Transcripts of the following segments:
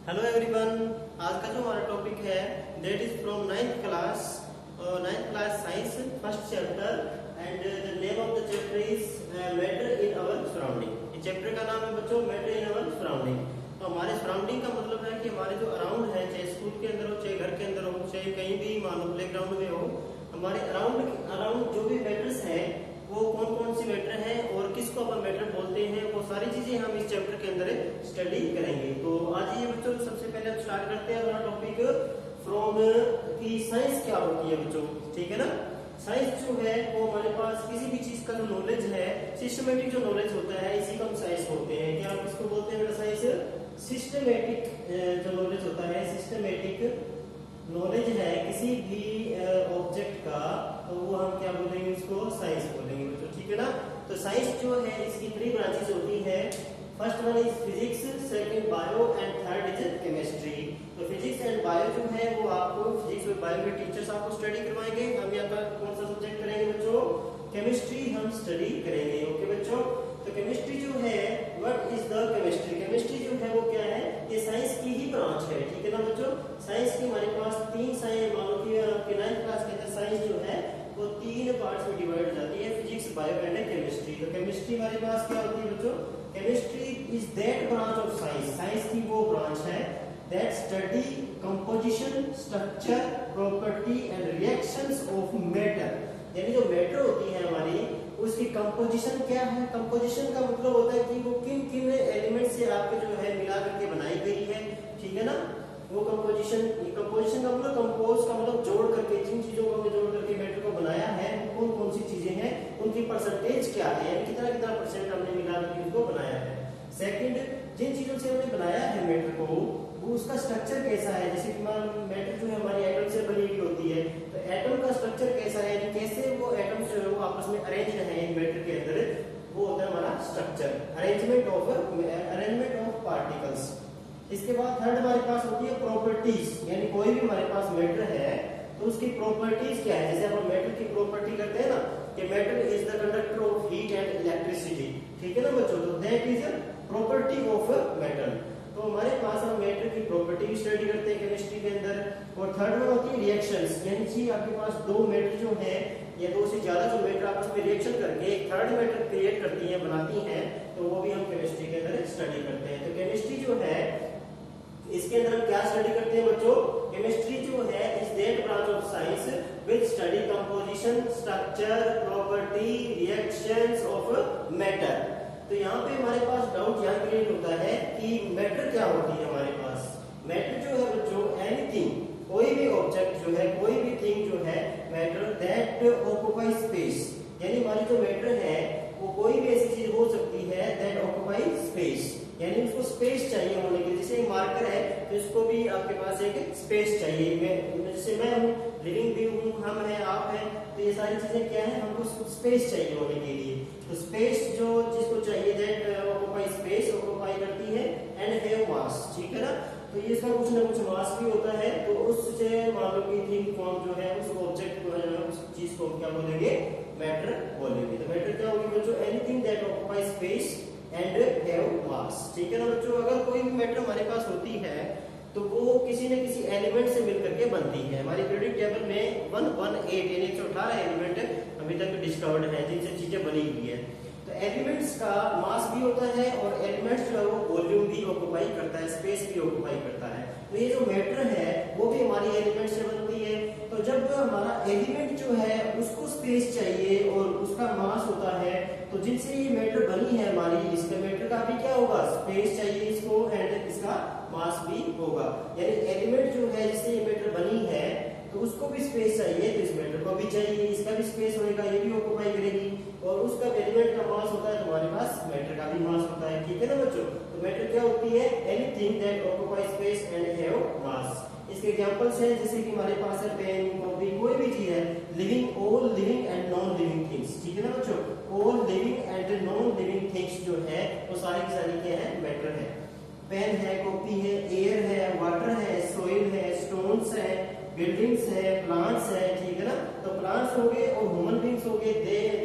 Hello everyone. आज का जो हमारा टॉपिक है that is from ninth class science first chapter and the name of the chapter is matter in our surrounding. इस chapter का नाम है बच्चों मैटर इन आवर सराउंडिंग। तो हमारे सराउंडिंग का मतलब है कि हमारे जो अराउंड है, चाहे स्कूल के अंदर हो, चाहे घर के अंदर हो, चाहे कहीं भी मान लो प्ले ग्राउंड में हो, हमारे अराउंड जो भी मैटर्स है वो कौन कौन सी मैटर है और किसको अपन मैटर बोलते हैं, वो सारी चीजें हम इस चैप्टर के अंदर स्टडी करेंगे। तो आज ये बच्चों सबसे पहले हम स्टार्ट करते हैं अपना टॉपिक फ्रॉम की साइंस क्या होती है बच्चों, ठीक है ना। साइंस जो है वो हमारे पास किसी भी चीज का जो नॉलेज है, सिस्टमेटिक जो नॉलेज होता है, इसी को हम साइंस बोलते हैं। क्या आप इसको बोलते हैं बेटा साइंस? सिस्टमेटिक जो नॉलेज होता है, सिस्टमेटिक नॉलेज है किसी भी ऑब्जेक्ट का, तो वो हम क्या बोलेंगे, उसको साइंस बोलेंगे बच्चों, ठीक है ना। तो साइंस जो है इसकी 3 ब्रांचेस होती है। First one is physics, second bio and third is chemistry. तो फिजिक्स एंड बायो जो है वो आपको फिजिक्स और बायो के टीचर्स आपको स्टडी करवाएंगे। हम यहाँ पर कौन सा सब्जेक्ट करेंगे बच्चों? केमिस्ट्री हम स्टडी करेंगे। ओके बच्चों, तो केमिस्ट्री जो है what is the chemistry? Chemistry जो है वो क्या है? ये साइंस की ही ब्रांच है, ठीक है ना बच्चों। साइंस की हमारे पास 3 साइंस, मान लो कि आपके 9th क्लास के अंदर साइंस जो है वो 3 पार्ट्स में डिवाइड हो जाती है, फिजिक्स, बायो एंड केमिस्ट्री। तो केमिस्ट्री हमारे पास क्या होती है बच्चों? Chemistry is that branch of science, science की वो ब्रांच है that study composition, structure, property and reactions of matter. यानी जो मैटर होती है हमारी, उसकी कंपोजिशन क्या है? कंपोजिशन का मतलब होता है कि वो किन किन एलिमेंट से आपके जो है मिला करके बनाई गई है, ठीक है ना। वो कंपोजिशन का मतलब कंपोज का मतलब जोड़ करके, जिन चीजों को हमने जोड़ करके मैटर को बनाया है कौन कौन सी चीजें हैं, उनकी परसेंटेज क्या है, यानी कितना कितना परसेंट हमने मिला करके उसको बनाया है। सेकंड, जिन चीजों से हमने बनाया है मैटर को, वो उसका स्ट्रक्चर कैसा है। जैसे कि मैटर जो है हमारी एटम से बनी हुई होती है, तो एटम का स्ट्रक्चर कैसा है, यानी कैसे वो एटम्स जो है वो आपस में अरेंज है मैटर के अंदर, वो होता है हमारा स्ट्रक्चर, अरेंजमेंट ऑफ पार्टिकल्स। इसके बाद थर्ड हमारे पास होती है प्रॉपर्टीज, यानी कोई भी हमारे पास मैटर है तो उसकी प्रॉपर्टीज क्या है। जैसे हम मैटर की प्रॉपर्टी करते हैं ना कि matter is the conductor of heat and electricity, ठीक है ना बच्चों। तो that is a property of matter. तो हमारे पास हम मैटर की प्रॉपर्टी भी स्टडी करते हैं केमिस्ट्री के अंदर। और थर्ड वन होती है रिएक्शंस, यानी कि आपके पास 2 मैटर जो है या 2 से ज्यादा जो मैटर आपस में रिएक्शन करके एक थर्ड मैटर क्रिएट करती हैं, बनाती हैं, तो वो भी हम केमिस्ट्री के अंदर स्टडी करते हैं। तो केमिस्ट्री जो है इसके अंदर हम क्या स्टडी करते हैं बच्चों? केमिस्ट्री जो है is that branch of science which study composition, structure, property, reactions of matter. तो यहाँ पे हमारे पास डाउट यहाँ क्रिएट होता है कि मैटर क्या होती है हमारे पास। मैटर जो है बच्चों एनीथिंग, कोई भी ऑब्जेक्ट जो है, कोई भी थिंग जो है, मैटर दैट ऑक्युपाई स्पेस, यानी हमारी जो मैटर है वो कोई भी ऐसी चीज हो सकती है दैट ऑक्युपाई स्पेस, यानी उसको स्पेस चाहिए होने के लिए। जैसे मार्कर है तो इसको भी आपके पास एक स्पेस चाहिए। जैसे मैं हूँ, लिविंग भी हूँ, हम हैं, आप हैं, तो ये सारी चीजें क्या है, हमको स्पेस चाहिए होने के लिए। तो स्पेस जो जिसको चाहिए दैट ऑक्युपाई स्पेस, ऑक्युपाई करती है एंड हैव मास, ठीक है ना। तो ये इसका कुछ ना कुछ मास भी होता है। तो उससे मान लो कि थिंग फॉर्म जो है, उस ऑब्जेक्ट को है, उस चीज को क्या बोलेंगे? मैटर बोलेंगे। तो मैटर क्या होगी बच्चों? Anything that occupy space and have मास, ठीक है ना बच्चों। अगर कोई भी मैटर हमारे पास होती है तो वो किसी न किसी एलिमेंट से मिलकर के बनती है। हमारी पीरियोडिक टेबल में 118 यानी 118 एलिमेंट अभी तक डिस्कवर्ड है जिनसे चीजें बनी हुई है। तो एलिमेंट्स का मास भी होता है और एलिमेंट्स जो है वो वॉल्यूम भी ऑक्युपाई करता है, स्पेस भी ऑक्युपाई करता है। तो ये जो मैटर है वो भी हमारी एलिमेंट से बनती है। तो जब हमारा एलिमेंट जो है उसको स्पेस चाहिए और उसका मास होता है, तो जिनसे ये मैटर बनी है हमारी, इसके मैटर का भी क्या होगा? स्पेस चाहिए इसको एंड इसका मास भी होगा। यानी एलिमेंट जो है जिससे ये मैटर बनी है तो उसको भी स्पेस चाहिए, तो इस मैटर को भी चाहिए, इसका भी स्पेस होगा, ये भी ऑक्युपाई करेगी। और उसका एलिमेंट का मास होता है, तुम्हारे पास मैटर का भी मास होता है, ठीक है ना बच्चों। तो मैटर क्या होती है? Anything that occupy space and have मास। इसके एग्जांपल्स हैं जैसे कि हमारे पास है पेन, कॉपी, कोई भी चीज है, living, all living and non living things, ठीक है ना बच्चों। All living and non living things जो है वो सारी की सारी क्या है? मैटर है। पेन है, कॉपी है, एयर है, वाटर है, सॉइल है, स्टोन्स है, बिल्डिंग्स है, प्लांट्स है, ठीक है ना। तो प्लांट्स हो गए और ह्यूमन बीइंग्स हो गए,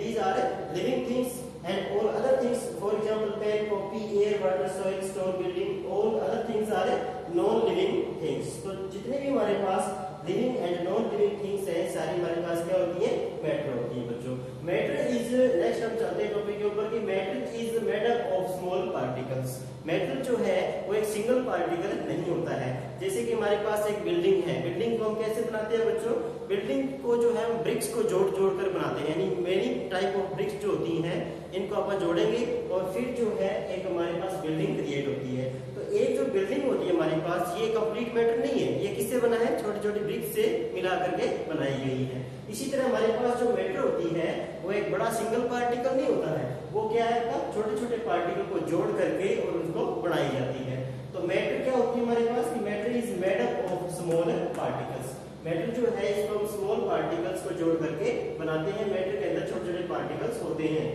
these are living things and all other things, for example pen, copy, air, water, soil, stone, building, all other things are non living things. तो जितने भी हमारे पास living and non living things है सारी हमारे पास क्या होती है, मैटर होती है बच्चों। मैटर इज, नेक्स्ट हम चलते हैं टॉपिक के ऊपर कि matter is made up of small particles. Matter जो है वो एक सिंगल पार्टिकल नहीं होता है। जैसे कि हमारे पास एक बिल्डिंग है, बिल्डिंग को हम कैसे बनाते हैं बच्चों, बिल्डिंग को जो है हम ब्रिक्स को जोड़ जोड़ कर बनाते हैं, यानी मेनी टाइप ऑफ ब्रिक्स जो होती हैं इनको अपन जोड़ेंगे और फिर जो है एक हमारे पास बिल्डिंग क्रिएट होती है। तो एक जो बिल्डिंग होती है हमारे पास ये कंप्लीट मैटर नहीं है, ये किससे बना है, छोटे छोटे ब्रिक्स से मिला करके बनाई गई है। इसी तरह हमारे पास जो मैटर होती है वो एक बड़ा सिंगल पार्टिकल नहीं होता है, वो क्या है, छोटे छोटे पार्टिकल को जोड़ करके और उसको बनाई जाती है। तो मैटर क्या होती है हमारे पास कि matter is made up of small particles. Matter जो है इसको हम स्मॉल पार्टिकल्स को जोड़ करके बनाते हैं। मैटर के अंदर छोटे छोटे पार्टिकल्स होते हैं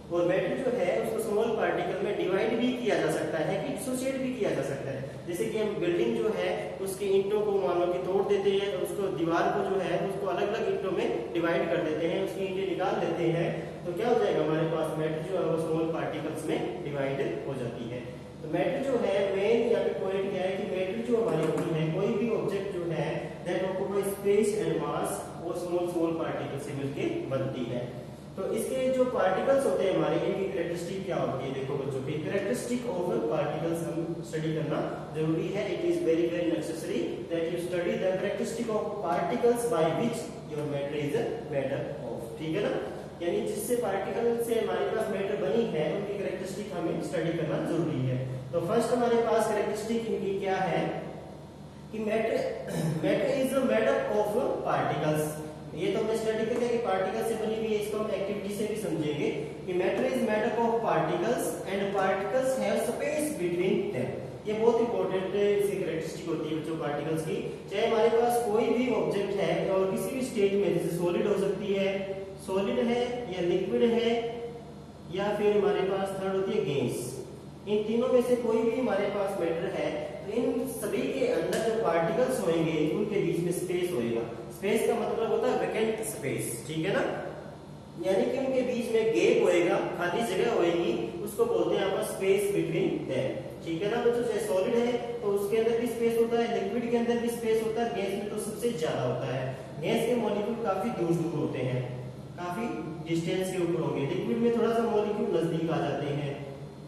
और मैटर जो है उसको स्मॉल पार्टिकल में डिवाइड भी किया जा सकता है कि डिसोशिएट भी किया जा सकता है। जैसे कि हम बिल्डिंग जो है उसकी ईंटों को मान लो कि तोड़ देते हैं, उसको दीवार को जो है उसको अलग अलग ईंटों में डिवाइड कर देते हैं, उसकी ईंटें निकाल देते हैं, तो क्या हो जाएगा हमारे पास मैटर जो है वो स्मॉल पार्टिकल्स में डिवाइड हो जाती है। तो मैटर जो है मेन यहाँ पे पॉइंट क्या है कि मैटर जो हमारी होती है कोई भी ऑब्जेक्ट जो है that occupy space and mass वो स्मॉल स्मॉल पार्टिकल से मिलकर बनती है। तो इसके जो पार्टिकल्स होते हैं हमारे, इनकी कैरेक्टरिस्टिक क्या होती है, देखो बच्चों की कैरेक्टरिस्टिक ऑफ पार्टिकल्स हम स्टडी करना जरूरी है। It is very very necessary that you study the characteristic of particles by which your matter is made up of, ठीक है ना, यानी जिससे पार्टिकल से हमारे पास मैटर बनी है उनकी कैरेक्टरिस्टिक हमें स्टडी करना जरूरी है। तो फर्स्ट हमारे पास कैरेक्टरिस्टिक इनकी क्या है कि matter is made up of particles. ये तो हमने स्टडी कर लिया कि पार्टिकल से बनी हुई है, इसको हम एक्टिविटी से भी समझेंगे कि matter is made up of particles and particles have space between them. ये बहुत इंपॉर्टेंट इसकी कैरेक्टरिस्टिक होती है बच्चों पार्टिकल्स की। चाहे हमारे पास कोई भी ऑब्जेक्ट है और किसी भी स्टेट में, जैसे सॉलिड हो सकती है, सॉलिड है या लिक्विड है या फिर हमारे पास थर्ड होती है गैस, इन तीनों में से कोई भी हमारे पास मैटर है तो इन सभी के अंदर जो पार्टिकल्स होंगे उनके बीच में स्पेस होएगा। स्पेस का मतलब होता है वैकेंट स्पेस, ठीक है ना, यानी कि उनके बीच में गैप होएगा, खाली जगह होएगी, उसको बोलते हैं आपका स्पेस बिटवीन देम, ठीक है ना बच्चों। जैसे सॉलिड है तो उसके अंदर भी स्पेस होता है, लिक्विड के अंदर भी स्पेस होता है, गैस में तो सबसे ज्यादा होता है। गैस के मॉलिक्यूल काफी दूर दूर होते हैं, काफी डिस्टेंस के ऊपर होंगे, लिक्विड में थोड़ा सा मॉलिक्यूल नजदीक आ जाते हैं,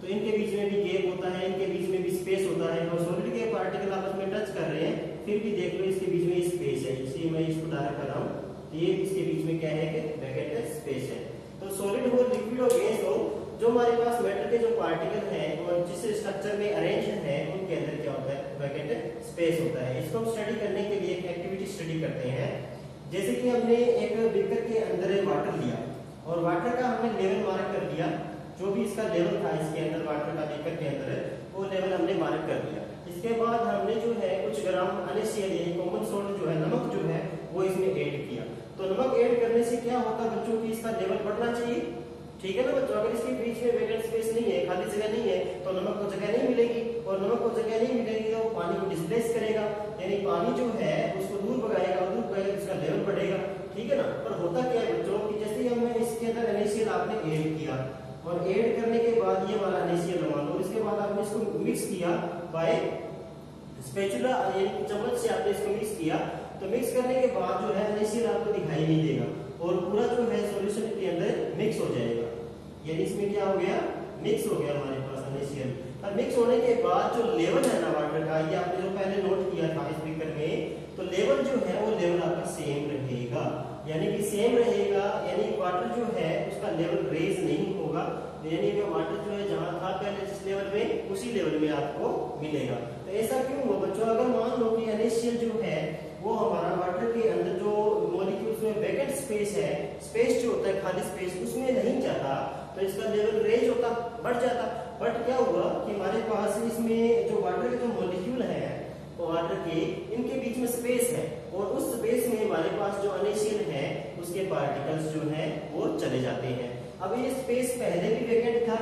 तो इनके बीच में भी गैप होता है, इनके बीच में भी स्पेस होता है। और सॉलिड के पार्टिकल आपस में टच कर रहे हैं फिर भी देख लो इसके बीच में स्पेस है, इसलिए मैं इसको डायरेक्ट कर रहा हूँ, ये इसके बीच में क्या है कि वैकेंट स्पेस है। तो सॉलिड हो, लिक्विड हो, गैस हो, जो हमारे पास मैटर के जो पार्टिकल हैं और जिस स्ट्रक्चर में अरेंज है उनके अंदर क्या होता है, वैकेंट स्पेस होता है। इसको हम स्टडी करने के लिए एक एक्टिविटी स्टडी करते हैं। जैसे कि हमने एक बीकर के अंदर वाटर लिया और वाटर का हमने लेवल मार्क कर दिया, जो भी इसका लेवल था इसके अंदर वाटर का बीकर के अंदर वो लेवल हमने मार्क कर दिया। इसके बाद हमने जो है कुछ ग्राम NaCl यानी कॉमन सॉल्ट जो है, नमक जो है वो इसमें ऐड किया। तो नमक ऐड करने से क्या होता है बच्चों की इसका लेवल बढ़ना चाहिए, ठीक है ना बच्चों। अगर इसके बीच में वैकेंट स्पेस नहीं है, खाली जगह नहीं है, तो नमक को जगह नहीं मिलेगी और नमक को जगह नहीं मिलेगी तो पानी को डिस्प्लेस करेगा, यानी पानी जो है उसको दूर भगाएगा, दूर भगाएगा इसका लेवल बढ़ेगा, ठीक है ना। पर होता क्या है बच्चों कि जैसे ही हमने इसके अंदर NaCl आपने ऐड किया और ऐड करने के बाद ये हमारा NaCl मान लो, इसके बाद आपने इसको मिक्स किया बाय स्पैचुला यानी चम्मच से आपने इसको मिक्स किया, तो मिक्स करने के बाद जो है NaCl आपको दिखाई नहीं देगा और पूरा जो है सॉल्यूशन के अंदर मिक्स हो जाएगा, यानी इसमें क्या हो गया, मिक्स हो गया हमारे पास NaCl। और मिक्स होने के बाद जो लेवल है ना वाटर का, ये आपने जो पहले नोट किया था इस बीकर में, तो लेवल जो है वो लेवल आपका सेम रहेगा, यानी कि सेम रहेगा, यानी वाटर जो है उसका लेवल रेज नहीं होगा, यानी कि वाटर जो है जहां था पहले जिस लेवल में उसी लेवल में आपको मिलेगा। तो ऐसा क्यों हुआ बच्चों, अगर मान लो कि NaCl जो है वो हमारा वाटर के अंदर जो मॉलिक्यूल्स में वैकेंट स्पेस है, स्पेस जो होता है खाली स्पेस उसमें नहीं जाता तो इसका लेवल रेज होता, बढ़ जाता। बट क्या हुआ कि हमारे पास इसमें जो वाटर के जो मॉलिक्यूल है वाटर के, इनके बीच में स्पेस है और उस स्पेस में हमारे पास जो NaCl है उसके पार्टिकल्स जो है वो चले जाते हैं। अब ये स्पेस पहले भी वैकेंट था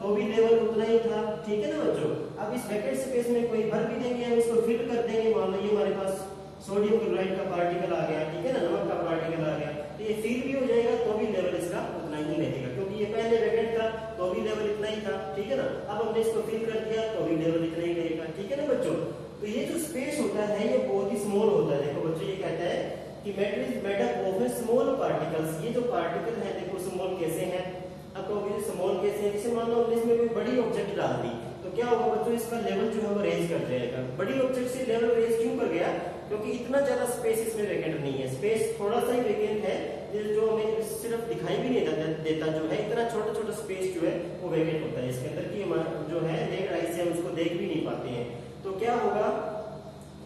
तो भी लेवल उतना ही था, ठीक है ना बच्चों। अब इस वैकेंट स्पेस में कोई भर भी देंगे, हम इसको फिल कर देंगे, मान लो ये हमारे पास सोडियम क्लोराइड का पार्टिकल आ गया, ठीक है ना, नमक का पार्टिकल आ गया, तो ये फिल भी हो जाएगा तो भी लेवल इसका उतना ही रहेगा, क्योंकि ये पहले वैकेंट था तो भी लेवल इतना ही था, ठीक है ना। अब हमने इसको फिल कर दिया तो भी लेवल इतना ही रहेगा, ठीक है ना बच्चों। तो ये जो स्पेस होता है ये बहुत ही स्मॉल होता है। देखो बच्चों, ये कहता है कि matter is made up of small particles. ये जो पार्टिकल है देखो स्मॉल कैसे हैं। अब कहोगे स्मॉल कैसे हैं, जैसे मान लो हमने इसमें कोई बड़ी ऑब्जेक्ट डाल दी तो क्या होगा बच्चों, इसका लेवल जो है वो रेज कर जाएगा। बड़ी ऑब्जेक्ट से लेवल रेज क्यों कर गया, क्योंकि इतना ज्यादा स्पेस इसमें वैकेंट नहीं है। स्पेस थोड़ा सा ही वैकेंट है, जो हमें सिर्फ दिखाई भी नहीं देता जो है, इतना छोटा छोटा स्पेस जो है वो वैकेंट होता है इसके अंदर की जो है नेक्ड आई से हम उसको देख भी नहीं पाते हैं। तो क्या होगा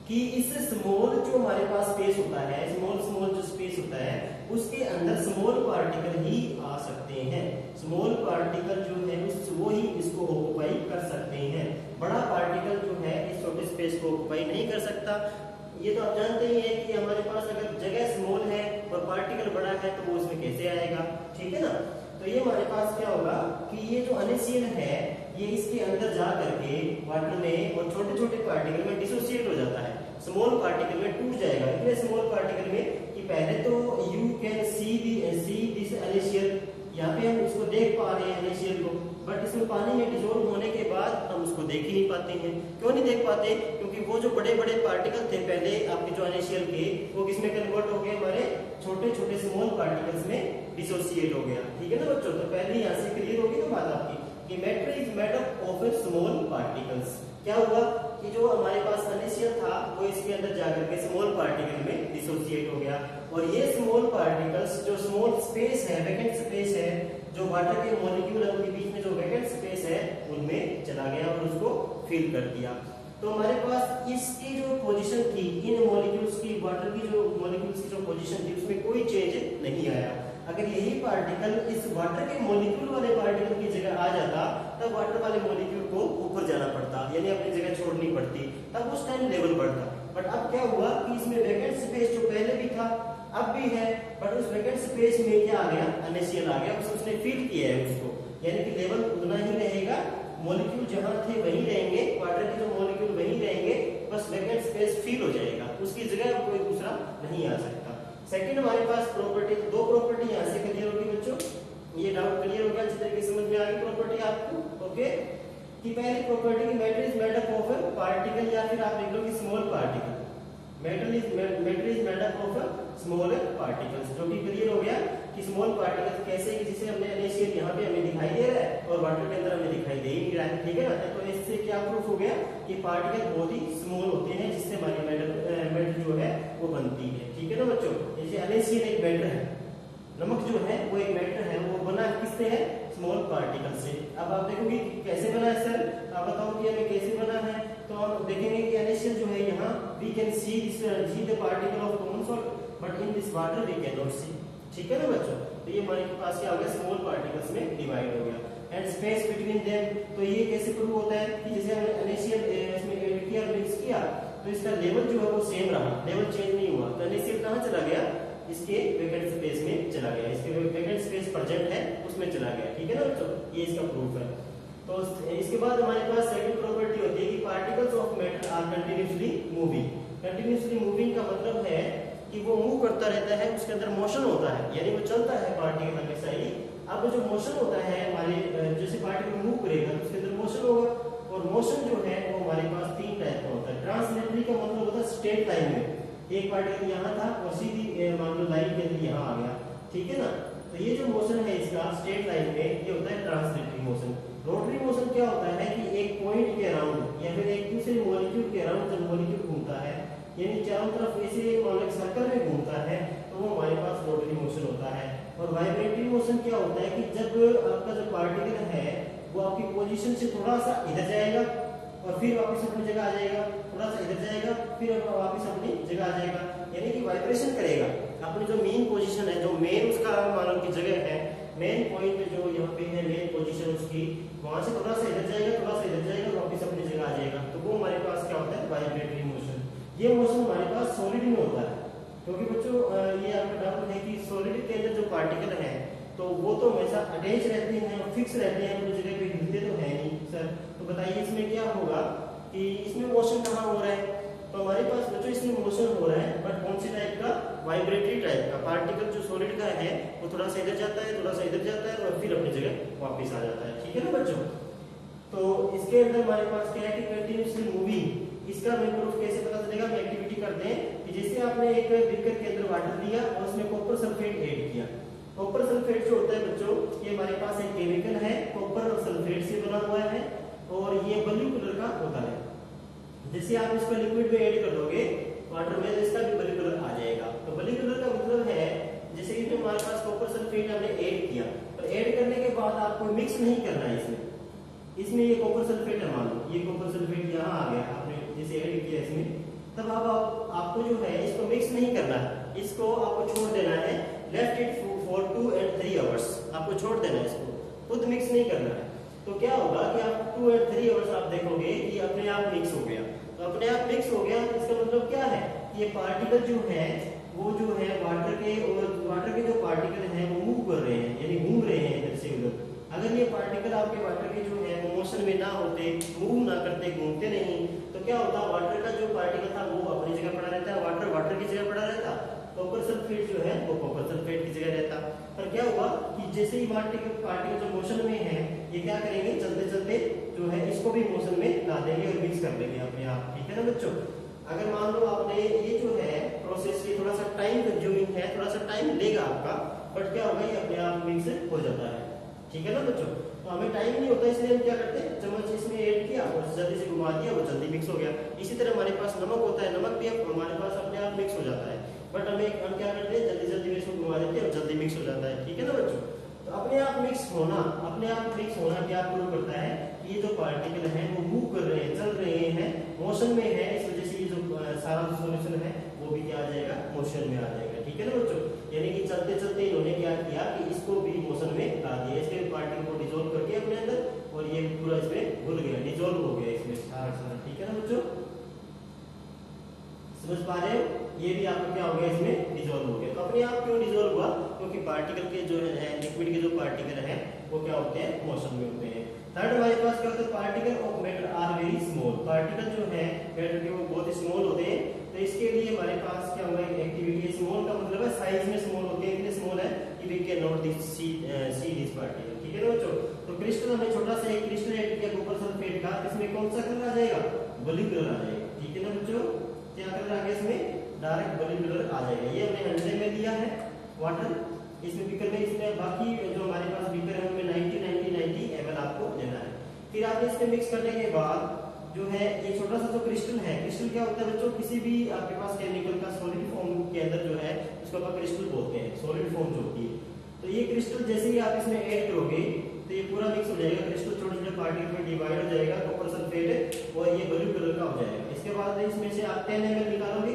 कि इस स्मॉल जो हमारे पास स्पेस होता है, स्मॉल जो स्पेस होता है उसके अंदर स्मॉल पार्टिकल ही आ सकते हैं। स्मॉल पार्टिकल जो है वो ही इसको ऑक्युपाई कर सकते हैं। बड़ा पार्टिकल जो है इस छोटे स्पेस को ऑक्युपाई नहीं कर सकता। ये तो आप जानते ही हैं कि हमारे पास अगर जगह स्मॉल है और पार्टिकल बड़ा है तो वो उसमें कैसे आएगा, ठीक है ना। तो ये हमारे पास क्या होगा कि ये जो NaCl है ये इसके अंदर जा करके वाटर में और छोटे छोटे पार्टिकल में डिसोसिएट हो जाता है, स्मॉल पार्टिकल में टूट जाएगा। इतने स्मॉल पार्टिकल में कि पहले तो you can see this NaCl, यहाँ पे हम इसको देख पा रहे हैं NaCl को, बट इसमें पानी में डिसॉल्व होने के बाद हम उसको देख ही नहीं पाते हैं। क्यों नहीं देख पाते, क्योंकि वो जो बड़े बड़े पार्टिकल थे पहले आपके जो NaCl के, वो किसमें कन्वर्ट हो गए, हमारे छोटे छोटे स्मॉल पार्टिकल्स में डिसोसिएट हो गया, ठीक है ना बच्चों। तो पहले यहाँ से क्लियर होगी ना बात आपकी कि matter is made up of small particles. क्या हुआ कि जो हमारे पास NaCl था वो इसके अंदर जाकर के स्मॉल पार्टिकल में डिसोसिएट हो गया, और ये स्मॉल पार्टिकल्स जो स्मॉल स्पेस है, वैकेंट स्पेस है, जो वाटर के मॉलिक्यूल के बीच में जो वैकेंट स्पेस है उनमें चला गया और उसको फिल कर दिया। तो हमारे पास इसकी जो पोजीशन थी, इन मॉलिक्यूल्स की, वाटर की जो मॉलिक्यूल्स की जो पोजीशन थी उसमें कोई चेंज नहीं आया। अगर यही पार्टिकल इस वाटर के मॉलिक्यूल वाले पार्टिकल की जगह आ जाता तब वाटर वाले मॉलिक्यूल को ऊपर जाना पड़ता, यानी अपनी जगह छोड़नी पड़ती, तब उस टाइम लेवल बढ़ता। बट अब क्या हुआ कि इसमें वैकेंट स्पेस जो पहले भी था अब भी है, बट उस वैकेंट स्पेस में क्या आ गया, NaCl आ गया, उसने फिल किया है उसको, यानी कि लेवल उतना ही रहेगा, मॉलिक्यूल जहां थे वहीं रहेंगे, वाटर के जो मॉलिक्यूल वहीं रहेंगे, बस वैकेंट स्पेस फिल हो जाएगा, उसकी जगह कोई दूसरा नहीं आ सकता। सेकंड हमारे पास प्रॉपर्टी, दो प्रॉपर्टी यहां से क्लियर होगी बच्चों, ये डाउट क्लियर हो गया, अच्छी तरीके से समझ में आ गई प्रॉपर्टी आपको, ओके। कि पहली प्रॉपर्टी की matter is made up of particle, या फिर आप देख लो कि small particle, matter is made up of small particles, जो कि क्लियर हो गया कि स्मॉल पार्टिकल्स कैसे, जिसे हमने NaCl यहाँ पे हमें दिखाई दे रहा है और वाटर के अंदर हमें दिखाई दे ही नहीं रहा है, ठीक है ना। तो इससे क्या प्रूफ हो गया कि पार्टिकल बहुत ही स्मॉल होते हैं, जिससे हमारी मेटल जो है वो बनती है, ठीक है ना बच्चों। जैसे NaCl एक मेटल है, नमक जो है वो एक मेटल है, वो बना किससे है, स्मॉल पार्टिकल से। अब आप देखोगे कैसे बना है सर, आप बताओ कि हमें कैसे बना है। तो हम देखेंगे कि NaCl जो है यहाँ we can see the particle of common salt, but in this water we can not see, ठीक है ना बच्चों। तो ये हमारे पास क्या हो गया, स्मॉल पार्टिकल्स में डिवाइड हो गया। एंड स्पेस बिटवीन देम, तो ये कैसे प्रूव होता है कि जैसे हमने NaCl इसमें ऐड किया, मिक्स किया, तो इसका लेवल जो है वो सेम रहा, लेवल चेंज नहीं हुआ। तो NaCl कहाँ चला गया, इसके वैकेंट स्पेस में चला गया, इसके वैकेंट स्पेस प्रेजेंट है उसमें चला गया, ठीक है ना बच्चों, ये इसका प्रूफ है। तो इसके बाद हमारे पास सेकंड प्रॉपर्टी होती है कि particles of matter are continuously moving. Continuously moving का मतलब है कि वो मूव करता रहता है, उसके अंदर मोशन होता है, यानी वो चलता है पार्टिकल हमेशा ही। अब जो मोशन होता है हमारे, जैसे पार्टिकल मूव करेगा तो उसके अंदर मोशन होगा, और मोशन जो है वो हमारे पास तीन टाइप का होता है। ट्रांसलेटरी का मतलब होता है स्ट्रेट लाइन में, एक पार्टिकल यहाँ था और सीधी मान लो लाइन के अंदर यहाँ आ गया, ठीक है ना। तो ये जो मोशन है इसका स्ट्रेट लाइन में, ये होता है ट्रांसलेटरी मोशन। रोटरी मोशन क्या होता है कि एक पॉइंट के अराउंड या फिर एक दूसरे मॉलिक्यूल के अराउंड जब मॉलिक्यूल घूमता है, यानी चारों तरफ ऐसे एक सर्कल में घूमता है, तो वो हमारे पास रोटरी मोशन होता है। और वाइब्रेटरी मोशन क्या होता है कि जब आपका जो पार्टिकल है वो आपकी पोजीशन से थोड़ा सा इधर जाएगा और फिर वापस अपनी जगह आ जाएगा, थोड़ा सा इधर जाएगा फिर वापस अपनी जगह आ जाएगा, यानी कि वाइब्रेशन करेगा। अपनी जो मेन पोजीशन है, जो मेन उसका मानो की जगह है, मेन पॉइंट जो यहाँ पे है मेन पोजीशन उसकी, वहां से थोड़ा सा इधर जाएगा, थोड़ा सा इधर जाएगा, वापस अपनी जगह आ जाएगा, तो वो हमारे पास क्या होता है, वाइब्रेटरी मोशन। ये मोशन हमारे पास सॉलिड में होता है, क्योंकि बच्चों ये आपका डाउट है कि सॉलिड के अंदर जो पार्टिकल है तो वो तो हमेशा अटैच रहते हैं, फिक्स रहते हैं, अपनी जगह पे हिलते तो है नहीं सर। तो बताइए इसमें क्या होगा कि इसमें मोशन कहाँ हो रहा है, तो हमारे पास बच्चों इसमें मोशन हो रहा है, बट कौन से टाइप का, वाइब्रेटरी टाइप का। पार्टिकल जो सॉलिड का है वो थोड़ा सा इधर जाता है, थोड़ा सा इधर जाता है और फिर अपनी जगह वापस आ जाता है, ठीक है ना बच्चों। तो इसके अंदर हमारे पास क्या है कि कंटिन्यूअसली मूविंग, इसका हमें प्रूफ कैसे पता चलेगा, हम एक्टिविटी करते हैं कि जैसे आपने एक बीकर के अंदर वाटर दिया और उसमें कॉपर सल्फेट ऐड किया। कॉपर सल्फेट जो होता है बच्चों, ये हमारे पास एक केमिकल है, कॉपर और सल्फेट से बना हुआ है और ये ब्लू कलर का होता है। जैसे आप इसको लिक्विड में ऐड कर दोगे वाटर में, तो इसका भी ब्लू कलर आ जाएगा। तो ब्लू कलर का मतलब है जैसे कि हमारे पास कॉपर सल्फेट हमने ऐड किया, तो ऐड करने के बाद आपको मिक्स नहीं करना है इसमें ये कॉपर सल्फेट है, मान लो ये कॉपर सल्फेट यहाँ आ गया, आपने जैसे ऐड किया इसमें, तब अब आपको जो है इसको मिक्स नहीं करना है, इसको आपको छोड़ देना है, left it for 2 and 3 hours, आपको छोड़ देना है इसको, खुद मिक्स नहीं करना है। तो क्या होगा कि आप 2 and 3 आवर्स आप देखोगे कि अपने आप मिक्स हो गया। तो अपने आप मिक्स हो गया, इसका मतलब क्या है, ये पार्टिकल जो है वो जो है वाटर के जो पार्टिकल हैं वो मूव कर रहे हैं, यानी घूम रहे हैं इधर से उधर। अगर ये पार्टिकल आपके वाटर के जो है मोशन में ना होते, मूव ना करते, घूमते नहीं, तो क्या होता, वाटर का जो पार्टिकल था वो अपनी जगह पड़ा रहता, वाटर की जगह पड़ा रहता, कॉपर सल्फेट जो है वो कॉपर सल्फेट की जगह रहता। पर क्या हुआ कि जैसे ही पार्टिकल जो मोशन में है, ये क्या करेंगे, चलते चलते जो है इसको भी मोशन में ला देंगे और मिक्स कर देंगे अपने आप, ठीक है ना बच्चों। अगर मान लो आपने ये जो है प्रोसेस, ये थोड़ा सा टाइम कंज्यूमिंग है, थोड़ा सा टाइम लेगा आपका, बट क्या होगा, ये अपने आप मिक्स हो जाता है, ठीक है ना बच्चों। तो हमें टाइम नहीं होता, इसलिए हम क्या करते हैं, चम्मच इसमें ऐड किया और जल्दी से घुमा दिया, वो जल्दी मिक्स हो गया। इसी तरह हमारे पास नमक होता है, नमक भी हमारे पास अपने आप मिक्स हो जाता है, बट हम क्या करते हैं, जल्दी जल्दी में इसको घुमा देते हैं और जल्दी मिक्स हो जाता है, ठीक है ना बच्चों। तो अपने आप मिक्स होना क्या प्रूव करता है, ये जो पार्टिकल है वो मूव कर रहे हैं, चल रहे हैं, मोशन में है, इस वजह से ये जो सारा जो सॉल्यूशन है वो भी क्या आ जाएगा, मोशन में आ जाएगा, ठीक है ना बच्चों। यानी कि चलते चलते इन्होंने क्या किया कि इसको भी मोशन में ला दिया, इसके पार्टिकल को डिसॉल्व करके अपने अंदर, और ये पूरा इसमें घुल गया, डिसॉल्व हो गया इसमें सारा, ठीक है ना बच्चों, समझ पा रहे हो। ये भी आपको क्या हो गया, इसमें डिसॉल्व हो गया। तो अपने आप क्यों डिसॉल्व हुआ, क्योंकि पार्टिकल के जो है, लिक्विड के जो पार्टिकल है वो क्या होते हैं, मोशन में होते हैं। थर्ड हमारे पास क्या होता है, particle of matter are very small, particle जो है मैटर के वो बहुत स्मॉल होते हैं। तो इसके लिए हमारे पास क्या होगा, एक्टिविटी, स्मॉल का मतलब है साइज में स्मॉल होते हैं, इतने स्मॉल है कि we can not see this particle, ठीक है ना बच्चों। तो क्रिस्टल हमने छोटा सा एक क्रिस्टल ऐड किया कॉपर सल्फेट का, इसमें कौन सा कलर आ जाएगा, ब्लू कलर आ जाएगा, ठीक है ना बच्चों। क्या कलर आ गया, इसमें डायरेक्ट ब्लू कलर आ जाएगा। ये हमने 100 में लिया है वाटर, इसमें बीकर में, इसमें बाकी जो हमारे पास बीकर है उनमें 90 ml आपको लेना है। फिर आपने इसमें मिक्स करने के बाद जो है ये छोटा सा जो क्रिस्टल है, क्रिस्टल क्या होता है बच्चों, किसी भी आपके पास केमिकल का सॉलिड फॉर्म के अंदर जो है उसको अपन क्रिस्टल बोलते हैं, सॉलिड फॉर्म जो होती है। तो ये क्रिस्टल जैसे ही आप इसमें ऐड करोगे तो ये पूरा मिक्स हो जाएगा, क्रिस्टल छोटे छोटे पार्टिकल में डिवाइड हो जाएगा, कॉपर सल्फेट, और ये ब्लू कलर का हो जाएगा। इसके बाद इसमें से आप 10 ml निकालोगे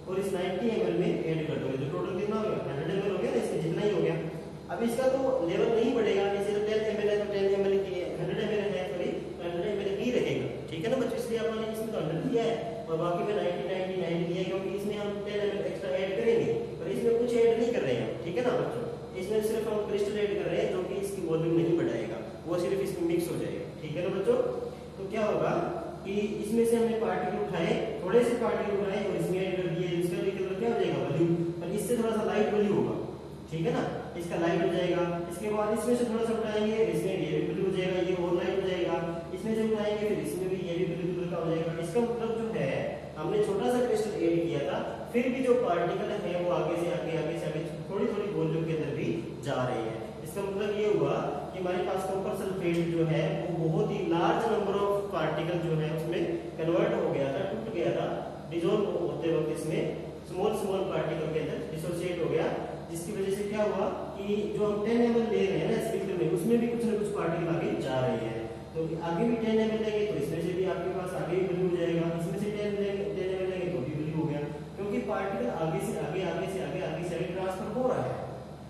और इस 90 ml में ऐड कर दोगे, तो टोटल कितना हो गया, 100 ml हो गया ना, इसमें जितना ही हो गया। अब इसका तो लेवल नहीं बढ़ेगा, जैसे 10 ml है तो 10 ml की 100 ml है, सॉरी 100 ml ही रहेगा, ठीक है ना बच्चों। इसलिए आपने इसमें तो 100 लिया है और बाकी में 90 लिया है, क्योंकि इसमें हम 10 ml एक्स्ट्रा ऐड करेंगे, पर इसमें कुछ ऐड नहीं कर रहे हैं, ठीक है ना बच्चों। इसमें सिर्फ हम क्रिस्टल ऐड कर रहे हैं, जो कि इसकी वॉल्यूम नहीं बढ़ाएगा, वो सिर्फ इसमें मिक्स हो जाएगा, ठीक है ना बच्चों। तो क्या होगा कि इसमें से हमने पार्टिकल उठाए, थोड़े से पार्टिकल उठाए और इसमें ऐड कर दिए, इसका भी कलर क्या हो जाएगा, ब्लू, पर इससे थोड़ा सा लाइट ब्लू होगा, ठीक है ना, इसका लाइट हो जाएगा। इसके बाद इसमें से थोड़ा सा उठाएंगे, इसमें ये भी ब्लू हो जाएगा, ये और लाइट हो जाएगा। इसमें से उठाएंगे फिर इसमें भी ये भी ब्लू कलर का हो जाएगा। इसका मतलब जो है हमने छोटा सा क्रिस्टल ऐड किया था, फिर भी जो पार्टिकल है वो आगे से आगे थोड़ी थोड़ी वॉल्यूम के अंदर भी जा रहे हैं। इसका मतलब ये हुआ कि हमारे पास कॉपर सल्फेट जो है वो बहुत ही लार्ज नंबर ऑफ पार्टिकल जो है उसमें कन्वर्ट हो गया था, टूट गया था, डिसॉल्व होते वक्त इसमें स्मॉल पार्टिकल के अंदर डिसोसिएट हो गया, जिसकी वजह से क्या हुआ कि जो हम 10 ml ले रहे हैं ना स्पीकर में, उसमें भी कुछ ना कुछ पार्टिकल आगे जा रहे हैं। तो आगे भी 10 ml लेंगे तो इसमें से भी आपके पास आगे भी ब्लू हो जाएगा, इसमें से 10 ml लेंगे तो भी ब्लू हो गया, क्योंकि पार्टिकल आगे से आगे ट्रांसफर हो रहा है।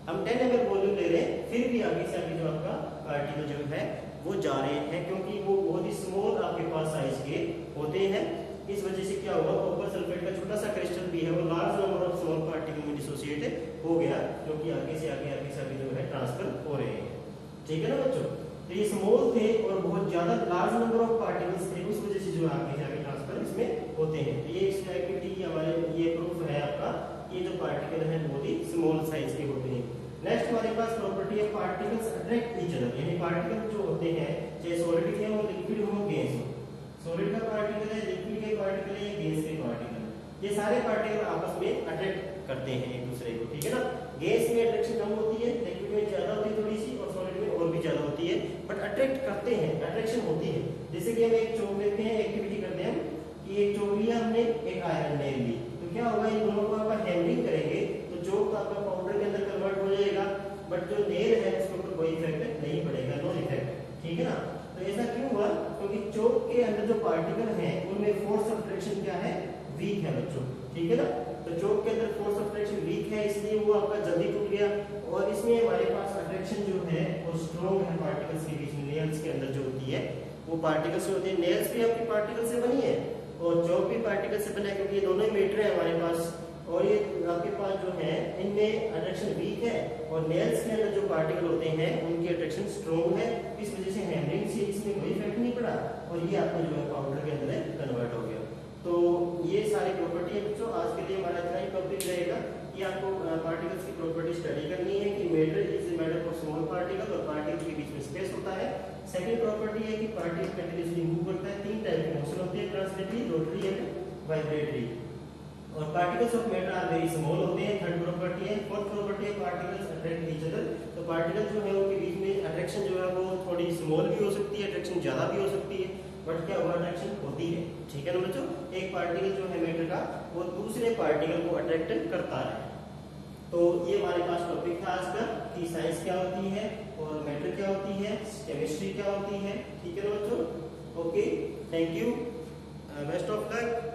हम 10 ml वॉल्यूम ले रहे हैं, फिर भी आगे से आगे जो आपका पार्टिकल जो है वो जा रहे हैं, क्योंकि वो बहुत ही स्मॉल आपके पास साइज के होते हैं। इस वजह से क्या हुआ, कॉपर सल्फेट का छोटा सा क्रिस्टल भी है वो large number of small particle में डिसोसिएट हो गया, जो कि आगे से आगे जो है ट्रांसफर हो रहे हैं, ठीक है ना बच्चों। तो ये स्मॉल थे और बहुत ज्यादा लार्ज नंबर ऑफ पार्टिकल्स थे, उस वजह से जो आगे से आगे ट्रांसफर इसमें होते हैं। तो ये इसका एक्टिविटी हमारे ये प्रूफ है आपका, ये जो पार्टिकल है बहुत ही स्मॉल साइज के होते हैं। नेक्स्ट हमारे पास प्रॉपर्टी है पार्टिकल्स अट्रैक्ट ईच अदर, यानी पार्टिकल जो होते हैं चाहे सॉलिड के हो, लिक्विड हो, गैस हो। सॉलिड का पार्टिकल है, लिक्विड के पार्टिकल पार्टिकल आपस में अट्रैक्ट करते हैं एक दूसरे को, ठीक है ना। गैस में अट्रैक्शन कम होती है, लिक्विड में ज्यादा होती है थोड़ी सी, और सॉलिड में और भी ज्यादा होती है, बट अट्रैक्ट करते हैं, अट्रैक्शन होती है। जैसे कि हम एक चौक लेते हैं, एक्टिविटी करते हैं कि एक चौक लिया हमने, एक आयरन नेल ली, तो क्या होगा, इन दोनों को आप हैमरिंग करेंगे तो चौक आपका पाउडर के अंदर कन्वर्ट हो जाएगा, बट जो नेल है उसके ऊपर कोई इफेक्ट नहीं पड़ेगा, नो इफेक्ट, ठीक है ना। तो ऐसा क्यों हुआ, क्योंकि चौक के अंदर जो पार्टिकल है उनमें फोर्स ऑफ अट्रैक्शन क्या है, वीक है बच्चों, ठीक है ना। तो चौक के अंदर फोर्स ऑफ अट्रैक्शन वीक है, इसलिए वो आपका जल्दी टूट गया, और इसमें हमारे पास अट्रैक्शन जो है वो स्ट्रॉन्ग है पार्टिकल्स के बीच में, नेल्स के अंदर जो होती है वो पार्टिकल्स होते हैं, नेल्स भी आपकी पार्टिकल से बनी है और चौक भी पार्टिकल से बना है, क्योंकि ये दोनों ही मेटर है हमारे पास, और ये आपके पास जो है इनमें अट्रैक्शन वीक है, और नेल्स के अंदर जो पार्टिकल होते हैं उनकी अट्रैक्शन स्ट्रॉन्ग है, इस वजह से हैमरिंग से इसमें कोई इफेक्ट नहीं पड़ा, और ये आपका जो है पाउडर के अंदर कन्वर्ट हो गया। तो ये सारी प्रॉपर्टी है बच्चों, आज के लिए हमारा इतना ही टॉपिक रहेगा कि आपको पार्टिकल्स की प्रॉपर्टी स्टडी करनी है कि matter is made up of small particle, और पार्टिकल के बीच में स्पेस होता है। सेकंड प्रॉपर्टी है कि पार्टिकल कंटीन्यूअसली मूव करता है, तीन टाइप के मोशन होते हैं, ट्रांसलेटरी, रोटरी एंड वाइब्रेटरी, और particles of matter are very small होते हैं, थर्ड प्रॉपर्टी है। फोर्थ प्रॉपर्टी है पार्टिकल्स अट्रैक्ट ईच अदर, तो पार्टिकल जो है उनके बीच में अट्रैक्शन जो है वो थोड़ी स्मॉल भी हो सकती है, अट्रैक्शन ज्यादा भी हो सकती है, बट क्या हुआ, अट्रैक्शन होती है, ठीक है ना बच्चों। एक पार्टिकल जो है मैटर का वो दूसरे पार्टिकल को अट्रैक्ट करता है। तो ये हमारे पास टॉपिक था आज का कि साइंस क्या होती है और मैटर क्या होती है, केमिस्ट्री क्या होती है, ठीक है ना बच्चों। Okay, thank you, best of luck.